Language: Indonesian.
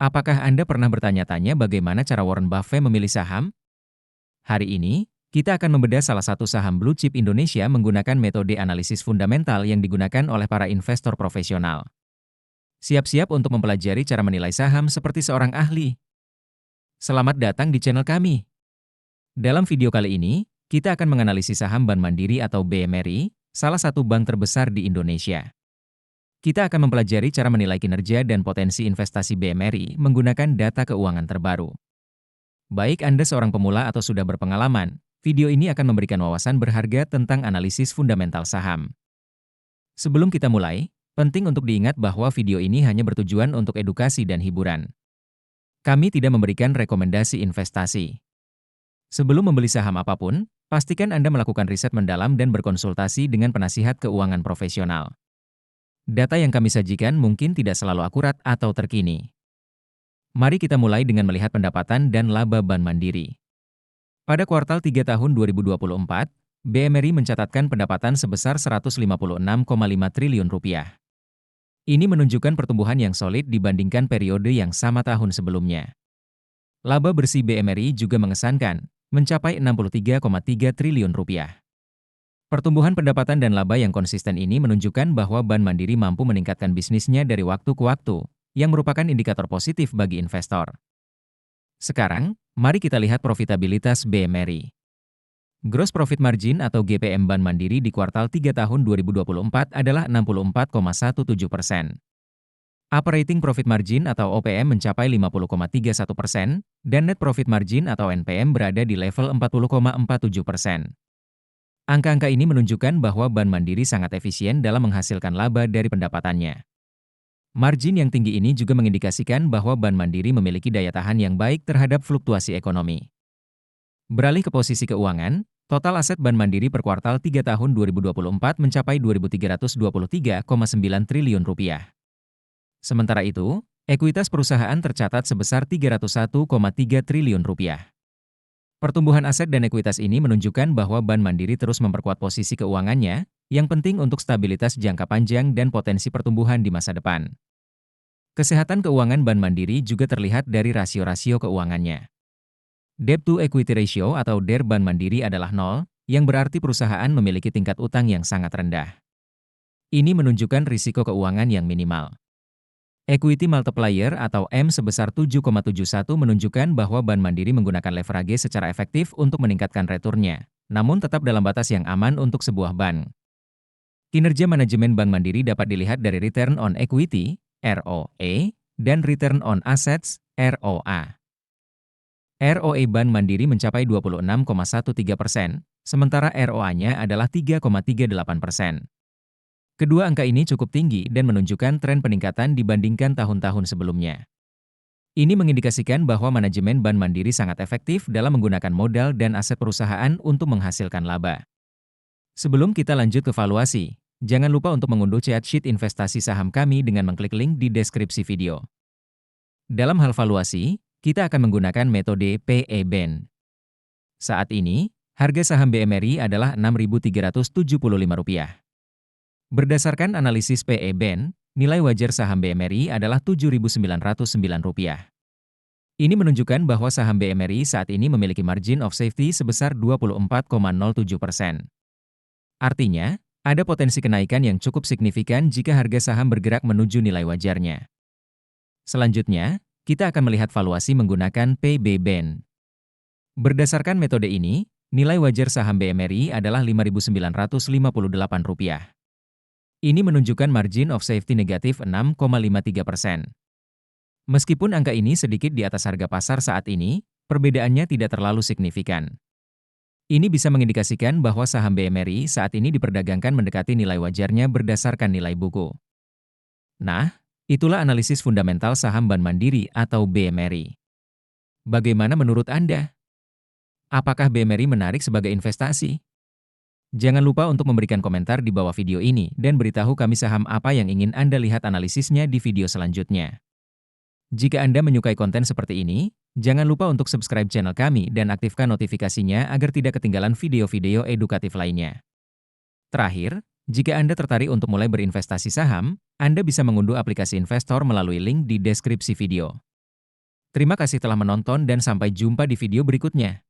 Apakah Anda pernah bertanya-tanya bagaimana cara Warren Buffett memilih saham? Hari ini, kita akan membedah salah satu saham blue chip Indonesia menggunakan metode analisis fundamental yang digunakan oleh para investor profesional. Siap-siap untuk mempelajari cara menilai saham seperti seorang ahli. Selamat datang di channel kami. Dalam video kali ini, kita akan menganalisis saham Bank Mandiri atau BMRI, salah satu bank terbesar di Indonesia. Kita akan mempelajari cara menilai kinerja dan potensi investasi BMRI menggunakan data keuangan terbaru. Baik Anda seorang pemula atau sudah berpengalaman, video ini akan memberikan wawasan berharga tentang analisis fundamental saham. Sebelum kita mulai, penting untuk diingat bahwa video ini hanya bertujuan untuk edukasi dan hiburan. Kami tidak memberikan rekomendasi investasi. Sebelum membeli saham apapun, pastikan Anda melakukan riset mendalam dan berkonsultasi dengan penasihat keuangan profesional. Data yang kami sajikan mungkin tidak selalu akurat atau terkini. Mari kita mulai dengan melihat pendapatan dan laba Bank Mandiri. Pada kuartal 3 tahun 2024, BMRI mencatatkan pendapatan sebesar Rp156,5 triliun. Ini menunjukkan pertumbuhan yang solid dibandingkan periode yang sama tahun sebelumnya. Laba bersih BMRI juga mengesankan, mencapai Rp63,3 triliun. Pertumbuhan pendapatan dan laba yang konsisten ini menunjukkan bahwa Bank Mandiri mampu meningkatkan bisnisnya dari waktu ke waktu, yang merupakan indikator positif bagi investor. Sekarang, mari kita lihat profitabilitas BMRI. Gross Profit Margin atau GPM Bank Mandiri di kuartal 3 tahun 2024 adalah 64,17%. Operating Profit Margin atau OPM mencapai 50,31%, dan Net Profit Margin atau NPM berada di level 40,47%. Angka-angka ini menunjukkan bahwa Bank Mandiri sangat efisien dalam menghasilkan laba dari pendapatannya. Margin yang tinggi ini juga mengindikasikan bahwa Bank Mandiri memiliki daya tahan yang baik terhadap fluktuasi ekonomi. Beralih ke posisi keuangan, total aset Bank Mandiri per kuartal 3 tahun 2024 mencapai Rp2.323,9 triliun. Sementara itu, ekuitas perusahaan tercatat sebesar Rp301,3 triliun. Pertumbuhan aset dan ekuitas ini menunjukkan bahwa Bank Mandiri terus memperkuat posisi keuangannya, yang penting untuk stabilitas jangka panjang dan potensi pertumbuhan di masa depan. Kesehatan keuangan Bank Mandiri juga terlihat dari rasio-rasio keuangannya. Debt to Equity Ratio atau DER Bank Mandiri adalah 0, yang berarti perusahaan memiliki tingkat utang yang sangat rendah. Ini menunjukkan risiko keuangan yang minimal. Equity Multiplier atau M sebesar 7,71 menunjukkan bahwa Bank Mandiri menggunakan leverage secara efektif untuk meningkatkan returnnya, namun tetap dalam batas yang aman untuk sebuah bank. Kinerja manajemen Bank Mandiri dapat dilihat dari Return on Equity, ROE, dan Return on Assets, ROA. ROE Bank Mandiri mencapai 26,13%, sementara ROA-nya adalah 3,38%. Kedua angka ini cukup tinggi dan menunjukkan tren peningkatan dibandingkan tahun-tahun sebelumnya. Ini mengindikasikan bahwa manajemen Bank Mandiri sangat efektif dalam menggunakan modal dan aset perusahaan untuk menghasilkan laba. Sebelum kita lanjut ke valuasi, jangan lupa untuk mengunduh chat sheet investasi saham kami dengan mengklik link di deskripsi video. Dalam hal valuasi, kita akan menggunakan metode PE/BEN. Saat ini, harga saham BMRI adalah Rp6.375. Berdasarkan analisis PE/BEN, nilai wajar saham BMRI adalah Rp7.909. Ini menunjukkan bahwa saham BMRI saat ini memiliki margin of safety sebesar 24,07%. Artinya, ada potensi kenaikan yang cukup signifikan jika harga saham bergerak menuju nilai wajarnya. Selanjutnya, kita akan melihat valuasi menggunakan PB/BEN. Berdasarkan metode ini, nilai wajar saham BMRI adalah Rp5.958. Ini menunjukkan margin of safety negatif 6,53%. Meskipun angka ini sedikit di atas harga pasar saat ini, perbedaannya tidak terlalu signifikan. Ini bisa mengindikasikan bahwa saham BMRI saat ini diperdagangkan mendekati nilai wajarnya berdasarkan nilai buku. Nah, itulah analisis fundamental saham Bank Mandiri atau BMRI. Bagaimana menurut Anda? Apakah BMRI menarik sebagai investasi? Jangan lupa untuk memberikan komentar di bawah video ini dan beritahu kami saham apa yang ingin Anda lihat analisisnya di video selanjutnya. Jika Anda menyukai konten seperti ini, jangan lupa untuk subscribe channel kami dan aktifkan notifikasinya agar tidak ketinggalan video-video edukatif lainnya. Terakhir, jika Anda tertarik untuk mulai berinvestasi saham, Anda bisa mengunduh aplikasi investor melalui link di deskripsi video. Terima kasih telah menonton dan sampai jumpa di video berikutnya.